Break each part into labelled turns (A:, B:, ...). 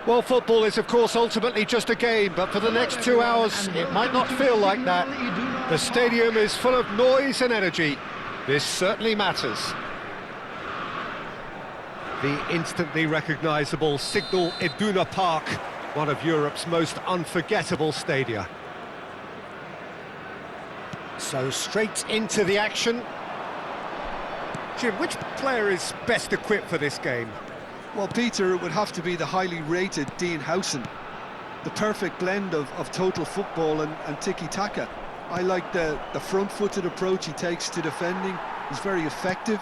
A: Well, football is, of course, ultimately just a game, but for the next 2 hours, it might not feel like that. The stadium is full of noise and energy. This certainly matters. The instantly recognisable Signal Iduna Park, one of Europe's most unforgettable stadia. So straight into the action. Jim, which player is best equipped for this game?
B: Well, Peter, it would have to be the highly rated Dean Howson. The perfect blend of total football and tiki-taka. I like the front-footed approach he takes to defending. He's very effective,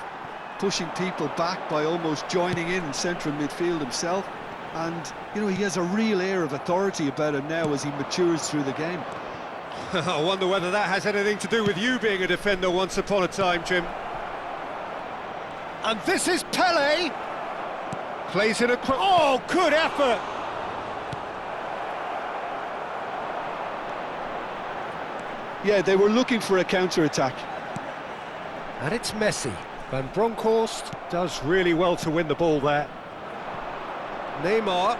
B: pushing people back by almost joining in central midfield himself. And, you know, he has a real air of authority about him now as he matures through the game.
A: I wonder whether that has anything to do with you being a defender once upon a time, Jim. And this is Pele. Plays it across. Oh, good effort!
B: Yeah, they were looking for a counter-attack.
A: And it's Messi. Van Bronckhorst does really well to win the ball there. Neymar.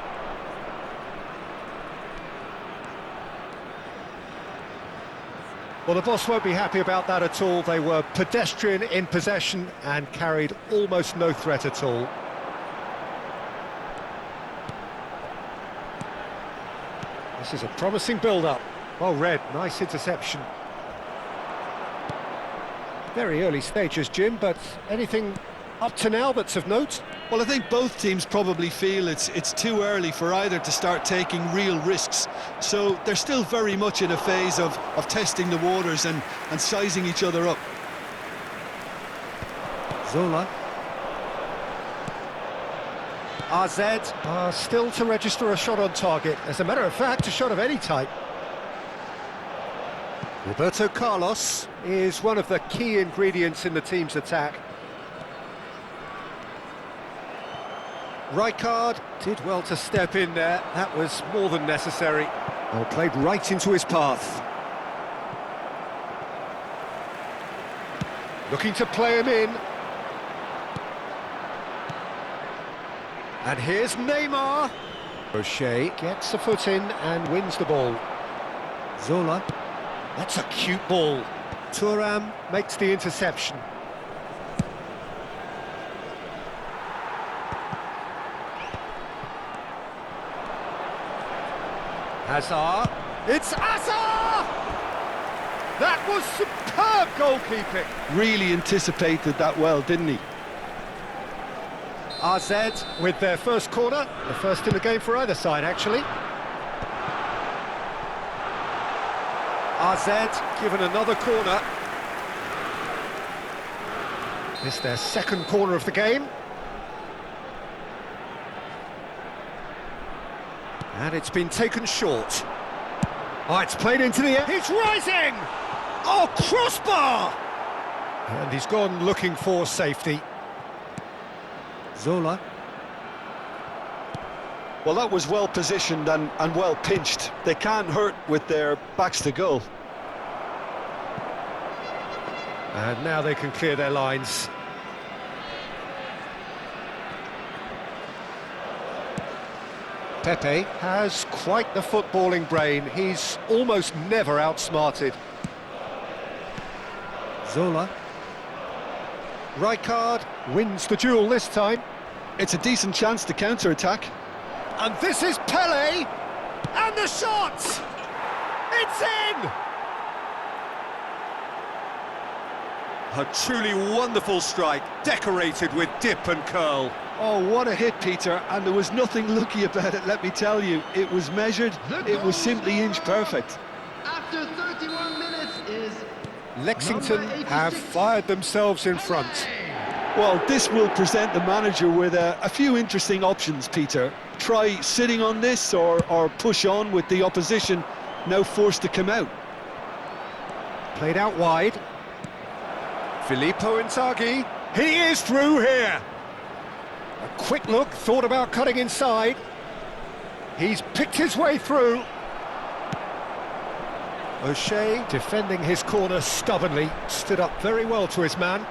A: Well, the boss won't be happy about that at all. They were pedestrian in possession and carried almost no threat at all. This is a promising build-up. Well read, nice interception. Very early stages, Jim, but anything up to now that's of note?
B: Well, I think both teams probably feel it's too early for either to start taking real risks. So they're still very much in a phase of testing the waters and sizing each other up.
A: Zola. RZ are still to register a shot on target. As a matter of fact, a shot of any type. Roberto Carlos is one of the key ingredients in the team's attack. Rijkaard did well to step in there. That was more than necessary. Well, played right into his path. Looking to play him in. And here's Neymar. O'Shea gets a foot in and wins the ball. Zola. That's a cute ball. Thuram makes the interception. Hazard. It's Hazard! That was superb goalkeeping.
B: Really anticipated that well, didn't he?
A: RZ with their first corner, the first in the game for either side, actually. RZ given another corner. It's their second corner of the game. And it's been taken short. Oh, it's played into the air. He's rising! Oh, crossbar! And he's gone looking for safety. Zola.
B: Well, that was well positioned and well pinched. They can't hurt with their backs to goal.
A: And now they can clear their lines. Pepe has quite the footballing brain. He's almost never outsmarted. Zola. Rijkaard wins the duel this time.
B: It's a decent chance to counter-attack.
A: And this is Pele! And the shot! It's in! A truly wonderful strike, decorated with dip and curl.
B: Oh, what a hit, Peter, and there was nothing lucky about it, let me tell you. It was measured, it was simply inch perfect.
C: After 31 minutes is
A: Lexington have fired themselves in front.
B: Well, this will present the manager with a few interesting options, Peter. Try sitting on this or push on with the opposition now forced to come out.
A: Played out wide. Filippo Inzaghi. He is through here. A quick look, thought about cutting inside. He's picked his way through. O'Shea defending his corner stubbornly, stood up very well to his man.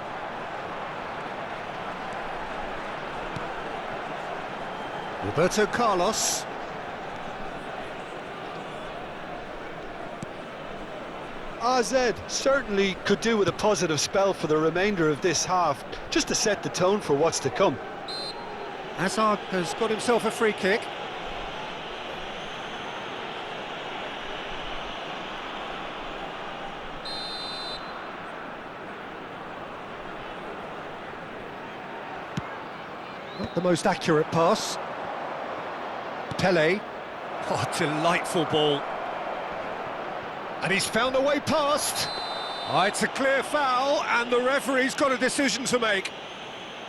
A: Roberto Carlos.
B: AZ certainly could do with a positive spell for the remainder of this half, just to set the tone for what's to come.
A: Hazard has got himself a free kick. Not the most accurate pass. Pele. Oh, delightful ball. And he's found a way past. Oh, it's a clear foul, and the referee's got a decision to make.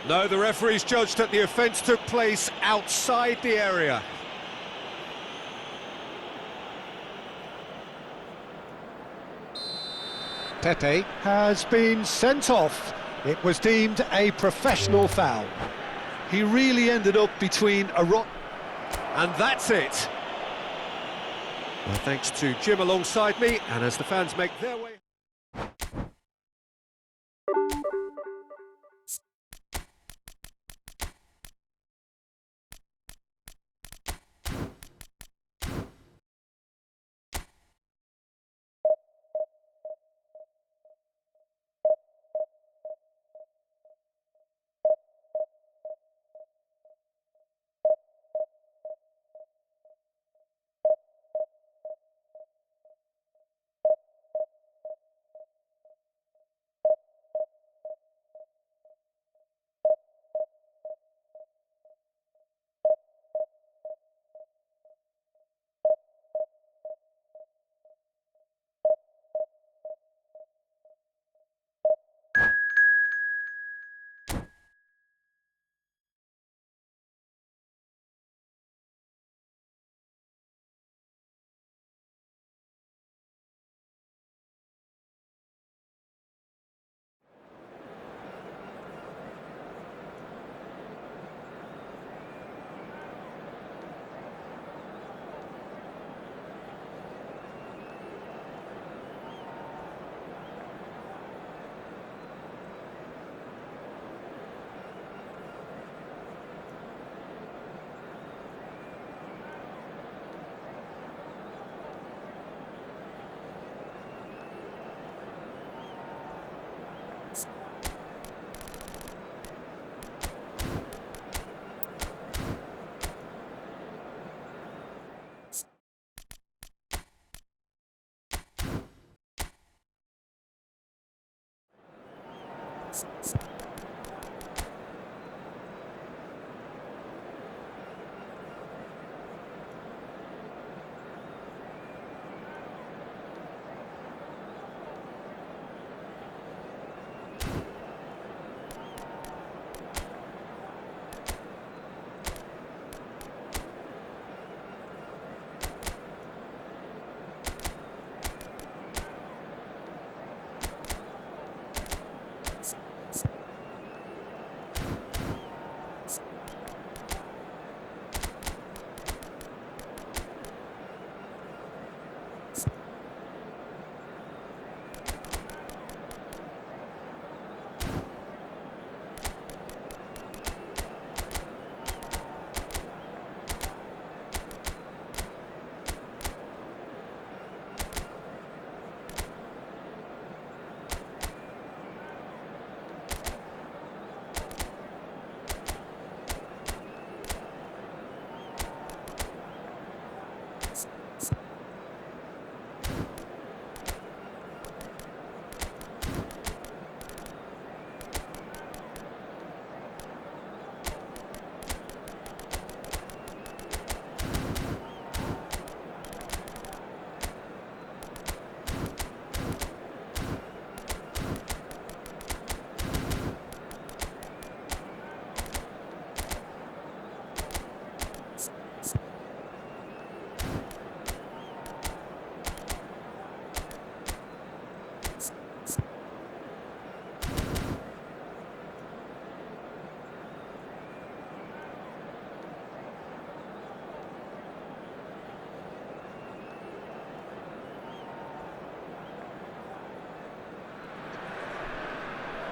A: No, the referee's judged that the offence took place outside the area. Pepe has been sent off. It was deemed a professional foul.
B: He really ended up between a rock...
A: And that's it. Well, thanks to Jim alongside me, and as the fans make their way...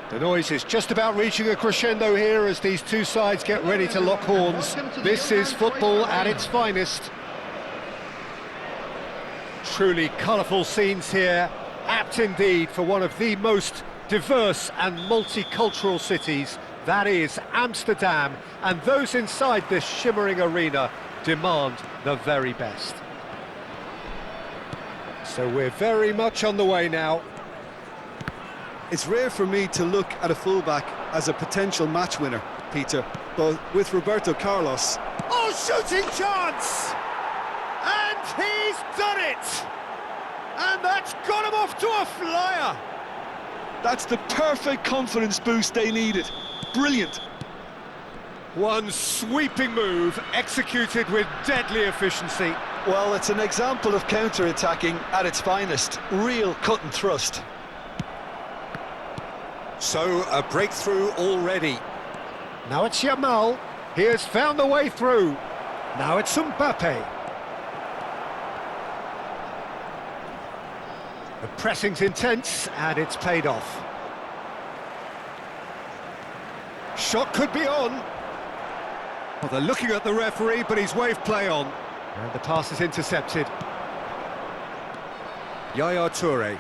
A: The noise is just about reaching a crescendo here as these two sides get ready to lock horns. This is football at its finest. Truly colourful scenes here, Apt indeed for one of the most diverse and multicultural cities, that is Amsterdam, and those inside this shimmering arena demand the very best. So we're very much on the way now.
B: It's rare for me to look at a fullback as a potential match winner, Peter, but with Roberto Carlos...
A: Oh, shooting chance! And he's done it! And that's got him off to a flyer!
B: That's the perfect confidence boost they needed. Brilliant.
A: One sweeping move, executed with deadly efficiency.
B: Well, it's an example of counter-attacking at its finest. Real cut and thrust.
A: So, a breakthrough already. Now it's Yamal. He has found the way through. Now it's Mbappe. The pressing's intense, and it's paid off. Shot could be on. Well, they're looking at the referee, but he's waved play on. And the pass is intercepted. Yaya Toure.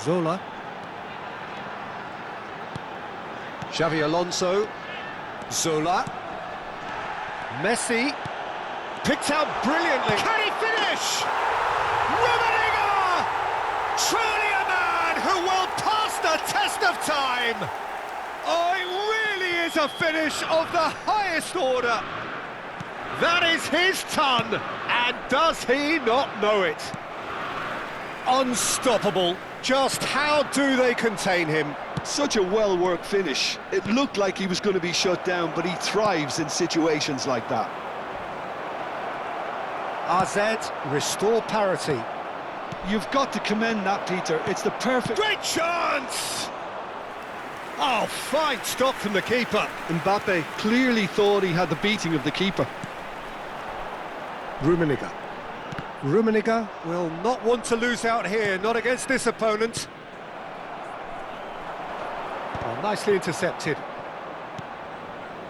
A: Zola. Xavi Alonso. Zola. Messi. Picked out brilliantly. Can he finish? Rummenigge! Truly a man who will pass the test of time. Oh, it really is a finish of the highest order. That is his ton, and does he not know it? Unstoppable. Just how do they contain him?
B: Such a well-worked finish. It looked like he was going to be shut down, but he thrives in situations like that.
A: AZ restore parity.
B: You've got to commend that, Peter. It's the perfect...
A: Great chance! Oh, fine stop from the keeper.
B: Mbappe clearly thought he had the beating of the keeper.
A: Rummenigge. Rummenigge will not want to lose out here, not against this opponent. Well, nicely intercepted.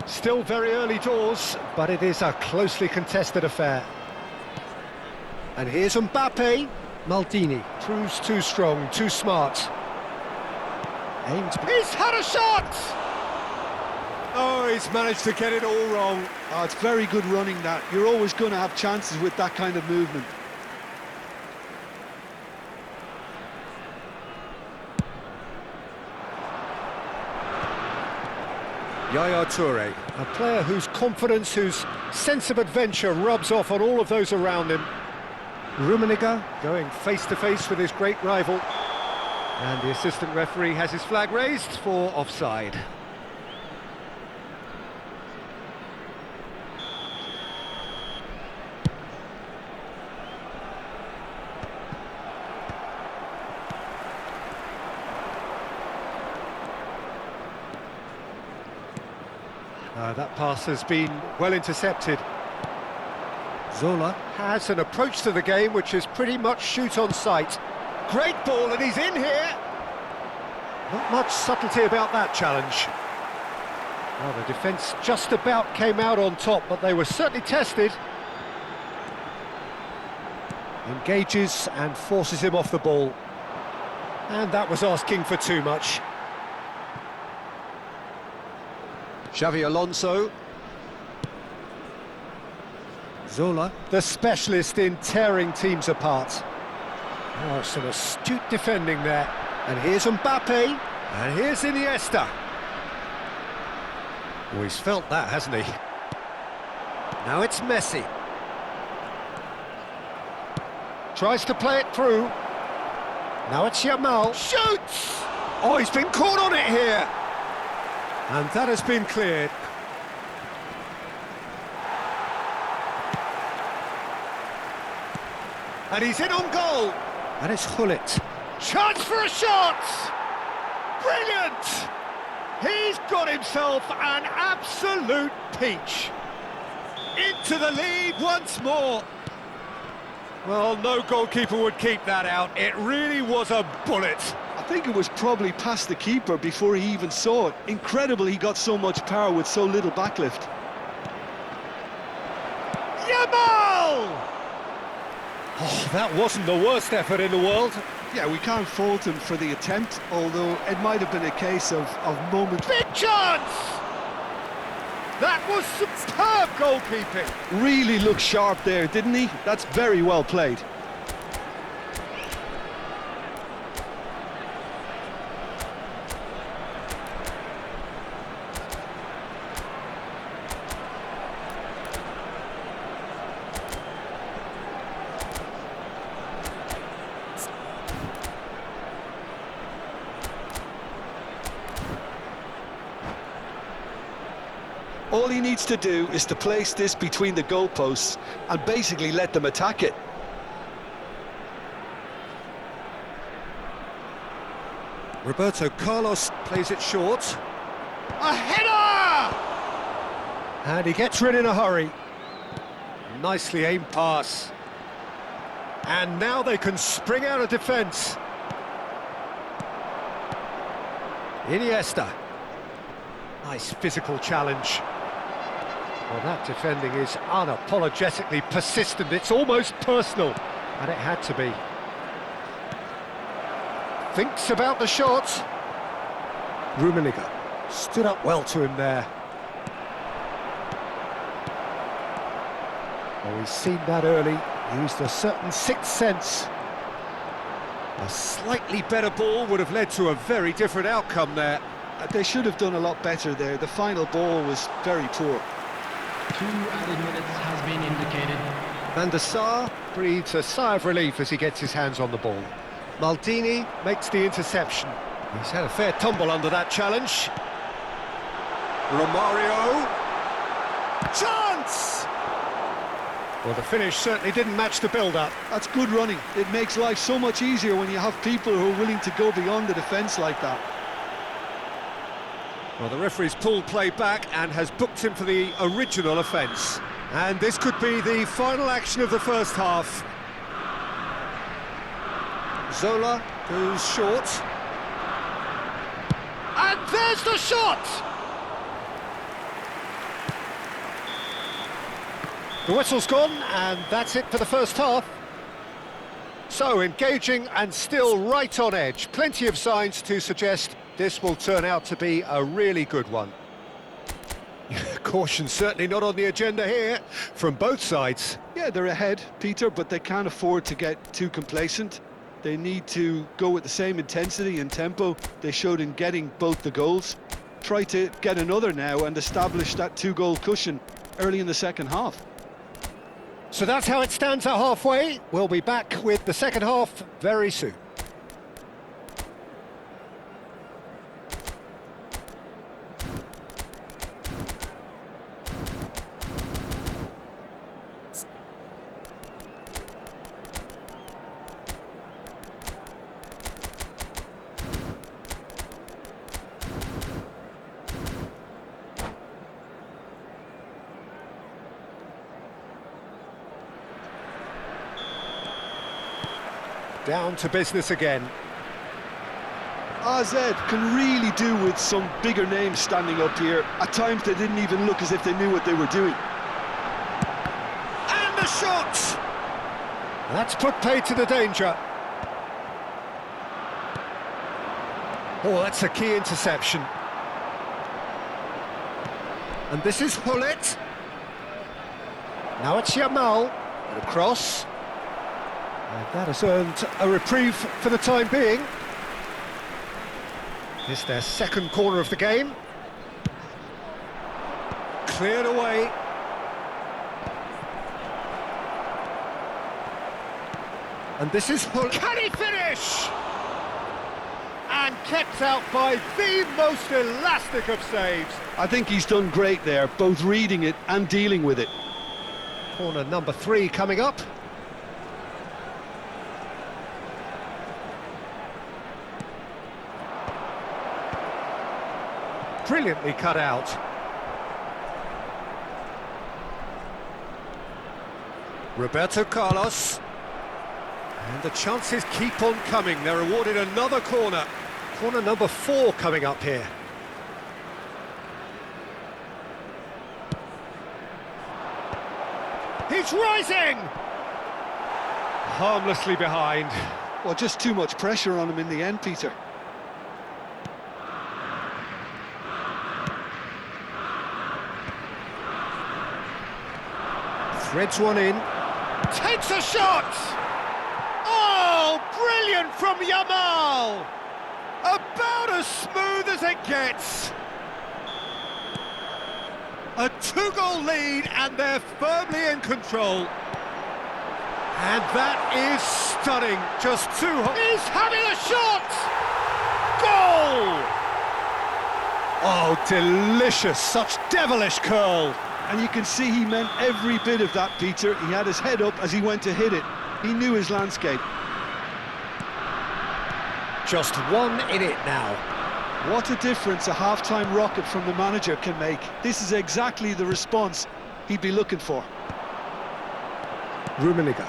A: Still very early doors, but it is a closely contested affair. And here's Mbappe. Maldini proves too strong, too smart. Aimed. He's had a shot! Oh, he's managed to get it all wrong.
B: Oh, it's very good running, that. You're always going to have chances with that kind of movement.
A: Yaya Toure, a player whose confidence, whose sense of adventure rubs off on all of those around him. Rummenigge going face-to-face with his great rival. And the assistant referee has his flag raised for offside. That pass has been well intercepted. Zola has an approach to the game which is pretty much shoot on sight. Great ball, and he's in here. Not much subtlety about that challenge. Well, the defence just about came out on top, but they were certainly tested. Engages and forces him off the ball. And that was asking for too much. Xavi Alonso. Zola, the specialist in tearing teams apart. Oh, some astute defending there. And here's Mbappe. And here's Iniesta. Oh, he's felt that, hasn't he? Now it's Messi. Tries to play it through. Now it's Yamal. Shoots! Oh, he's been caught on it here. And that has been cleared. And he's in on goal. And it's Gullit. Chance for a shot! Brilliant! He's got himself an absolute peach. Into the lead once more. Well, no goalkeeper would keep that out. It really was a bullet.
B: I think it was probably past the keeper before he even saw it. Incredible he got so much power with so little backlift.
A: Yamal! Oh, that wasn't the worst effort in the world.
B: Yeah, we can't fault him for the attempt, although it might have been a case of moment.
A: Big chance! That was superb goalkeeping.
B: Really looked sharp there, didn't he? That's very well played. All he needs to do is to place this between the goalposts and basically let them attack it.
A: Roberto Carlos plays it short. A header! And he gets rid in a hurry. Nicely aimed pass. And now they can spring out of defence. Iniesta. Nice physical challenge. Well, that defending is unapologetically persistent. It's almost personal. And it had to be. Thinks about the shot. Rummenigge stood up well to him there. Oh, he's seen that early. Used a certain sixth sense. A slightly better ball would have led to a very different outcome there.
B: They should have done a lot better there. The final ball was very poor.
C: 2 added minutes has been indicated.
A: Van der Sar breathes a sigh of relief as he gets his hands on the ball. Maldini makes the interception. He's had a fair tumble under that challenge. Romario. Chance! Well, the finish certainly didn't match the build-up.
B: That's good running. It makes life so much easier when you have people who are willing to go beyond the defence like that.
A: Well, the referee's pulled play back and has booked him for the original offence. And this could be the final action of the first half. Zola goes short. And there's the shot! The whistle's gone, and that's it for the first half. So, engaging and still right on edge. Plenty of signs to suggest this will turn out to be a really good one. Caution certainly not on the agenda here, from both sides.
B: Yeah, they're ahead, Peter, but they can't afford to get too complacent. They need to go with the same intensity and tempo they showed in getting both the goals. Try to get another now and establish that 2-goal cushion early in the second half.
A: So that's how it stands at halfway. We'll be back with the second half very soon. Down to business again.
B: AZ can really do with some bigger names standing up here. At times they didn't even look as if they knew what they were doing.
A: And the shot! That's put paid to the danger. Oh, that's a key interception. And this is Hullet. Now it's Yamal. And a cross. And that has earned a reprieve for the time being. This is their second corner of the game. Cleared away. And this is Hullet. Can he finish? And kept out by the most elastic of saves.
B: I think he's done great there, both reading it and dealing with it.
A: Corner number 3 coming up. Brilliantly cut out. Roberto Carlos. And the chances keep on coming. They're awarded another corner. Corner number 4 coming up here. He's rising! Harmlessly behind.
B: Well, just too much pressure on him in the end, Peter.
A: Threads one in. Takes a shot! Oh, brilliant from Yamal! About as smooth as it gets. A two-goal lead, and they're firmly in control. And that is stunning. Just two. He's having a shot! Goal! Oh, delicious. Such devilish curl.
B: And you can see he meant every bit of that, Peter. He had his head up as he went to hit it. He knew his landscape.
A: Just one in it now.
B: What a difference a half-time rocket from the manager can make. This is exactly the response he'd be looking for.
A: Rummenigge.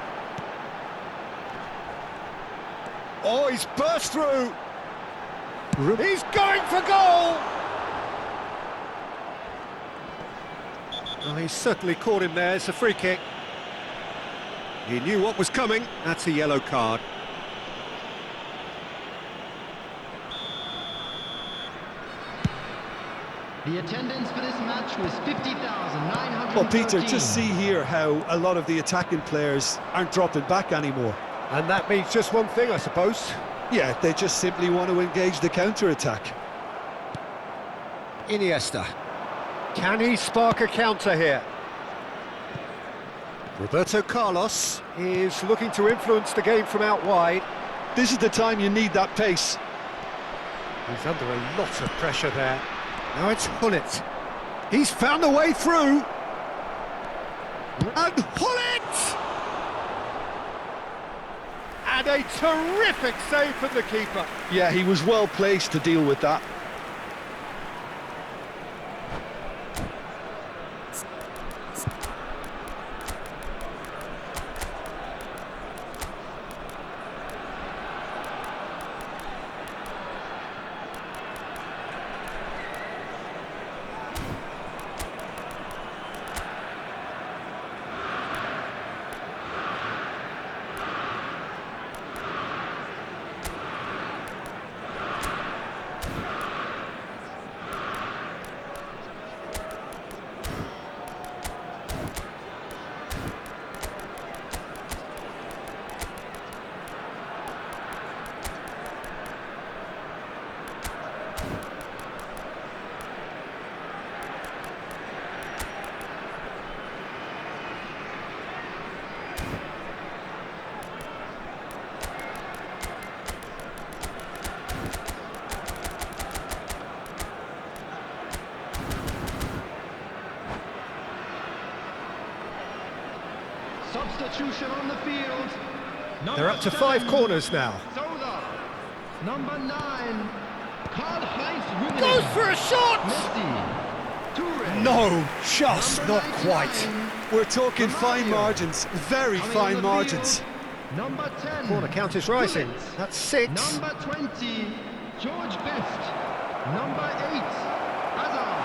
A: Oh, he's burst through. He's going for goal. Well, he's certainly caught him there. It's a free kick. He knew what was coming. That's a yellow card.
C: The attendance for this match was 50,913.
B: Well, Peter, just see here how a lot of the attacking players aren't dropping back anymore.
A: And that means just one thing, I suppose.
B: Yeah, they just simply want to engage the counter-attack.
A: Iniesta. Can he spark a counter here? Roberto Carlos is looking to influence the game from out wide.
B: This is the time you need that pace.
A: He's under a lot of pressure there. Now it's Hullet. He's found a way through. And Hullet! And a terrific save from the keeper.
B: Yeah, he was well placed to deal with that.
C: Substitution on the field.
A: They're up to 5 corners now.
C: Soda. Number 9. Karl-Heinz Rummenigge.
A: Goes for a shot!
C: Messi. Toure.
A: No, just
C: Number
A: not
C: 99.
A: quite.
B: We're talking fine
C: Mario.
B: margins, very
C: Coming
B: fine
C: on the
B: margins.
C: field, Number 10.
A: Corner count is rising.
C: Gullit.
A: That's 6.
C: Number 20. George Best. Number 8. Hazard.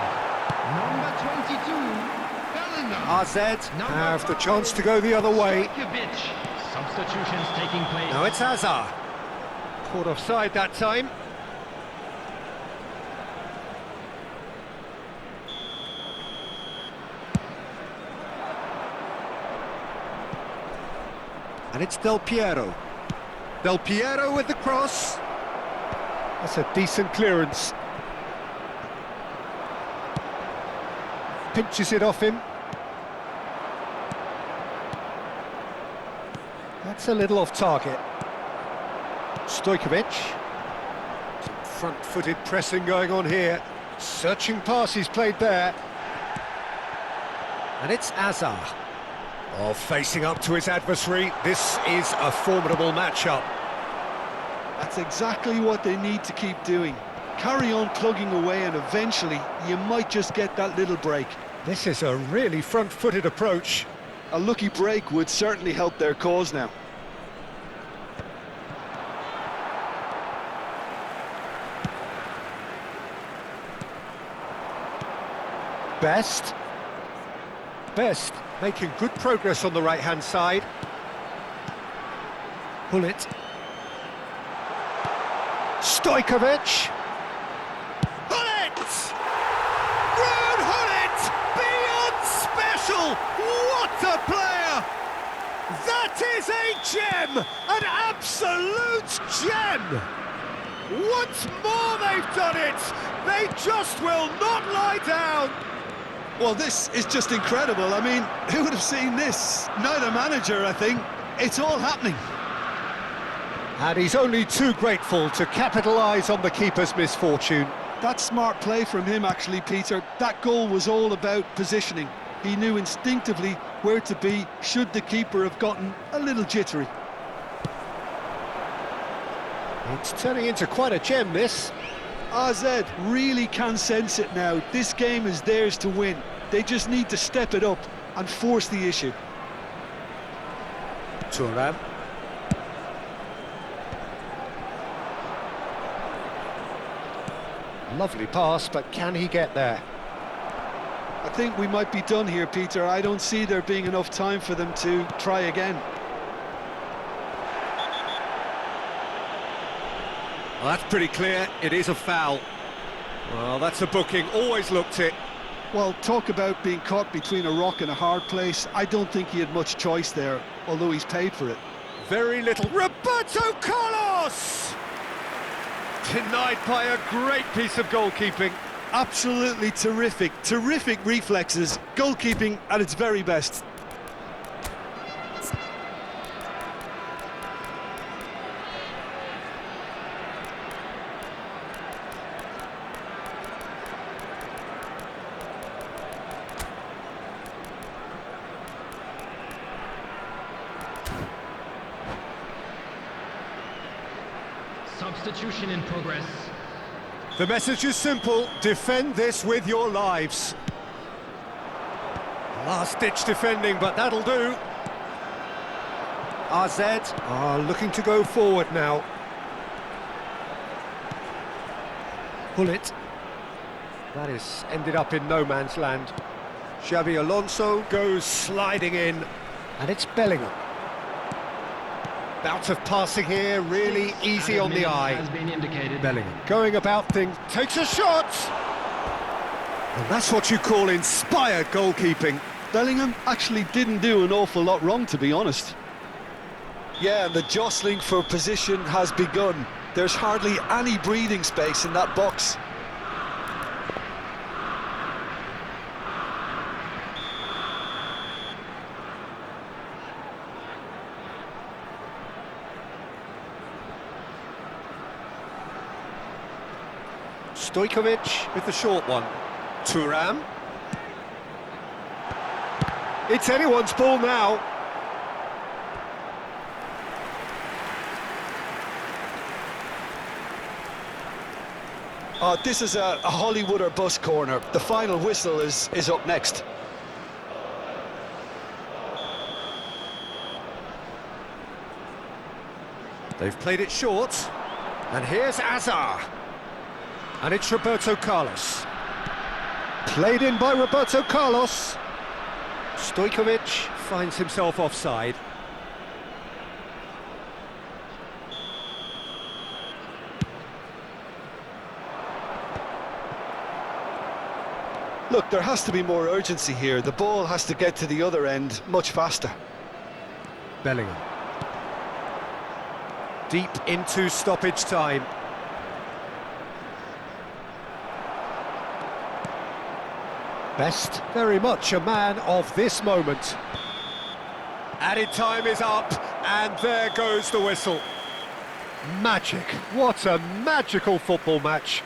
C: Number 22. Bellingham.
A: AZ have the chance to go the other way.
C: Stojkovic. Substitutions taking place.
A: Now it's Hazard. Caught offside that time. And it's Del Piero. Del Piero with the cross. That's a decent clearance. Pinches it off him. That's a little off target. Stojkovic. Some front-footed pressing going on here. Searching passes played there. And it's Hazard. Oh, facing up to his adversary. This is a formidable matchup.
B: That's exactly what they need to keep doing. Carry on plugging away and eventually you might just get that little break.
A: This is a really front-footed approach.
B: A lucky break would certainly help their cause now.
A: Best making good progress on the right-hand side. Gullit. Stojkovic. Gullit! Ruud Gullit! Beyond special! What a player! That is a gem! An absolute gem! Once more they've done it! They just will not lie down!
B: Well, this is just incredible. I mean, who would have seen this? Neither manager, I think. It's all happening.
A: And he's only too grateful to capitalise on the keeper's misfortune.
B: That's smart play from him, actually, Peter. That goal was all about positioning. He knew instinctively where to be should the keeper have gotten a little jittery.
A: It's turning into quite a gem, this.
B: AZ really can sense it now. This game is theirs to win. They just need to step it up and force the issue.
A: Thuram. Lovely pass, but can he get there?
B: I think we might be done here, Peter. I don't see there being enough time for them to try again.
A: Well, that's pretty clear. It is a foul. Well, that's a booking. Always looked it.
B: Well, talk about being caught between a rock and a hard place. I don't think he had much choice there, although he's paid for it.
A: Very little. Roberto Carlos! Denied by a great piece of goalkeeping.
B: Absolutely terrific, terrific reflexes. Goalkeeping at its very best.
C: Substitution in progress.
A: The message is simple, defend this with your lives. Last-ditch defending, but that'll do. AZ are looking to go forward now. Gullit. That is ended up in no man's land. Xabi Alonso goes sliding in, and it's Bellingham. Bout of passing here, really easy on the eye.
C: Has been indicated.
A: Bellingham going about things, takes a shot! And that's what you call inspired goalkeeping.
B: Bellingham actually didn't do an awful lot wrong, to be honest. Yeah, and the jostling for position has begun. There's hardly any breathing space in that box.
A: Stojkovic with the short one. Thuram. It's anyone's ball now.
B: This is a Hollywood or bust corner. The final whistle is up next.
A: They've played it short. And here's Azar. And it's Roberto Carlos. Played in by Roberto Carlos. Stojkovic finds himself offside.
B: Look, there has to be more urgency here. The ball has to get to the other end much faster.
A: Bellingham. Deep into stoppage time. Best very much a man of this moment. Added time is up, and there goes the whistle. Magic. What a magical football match.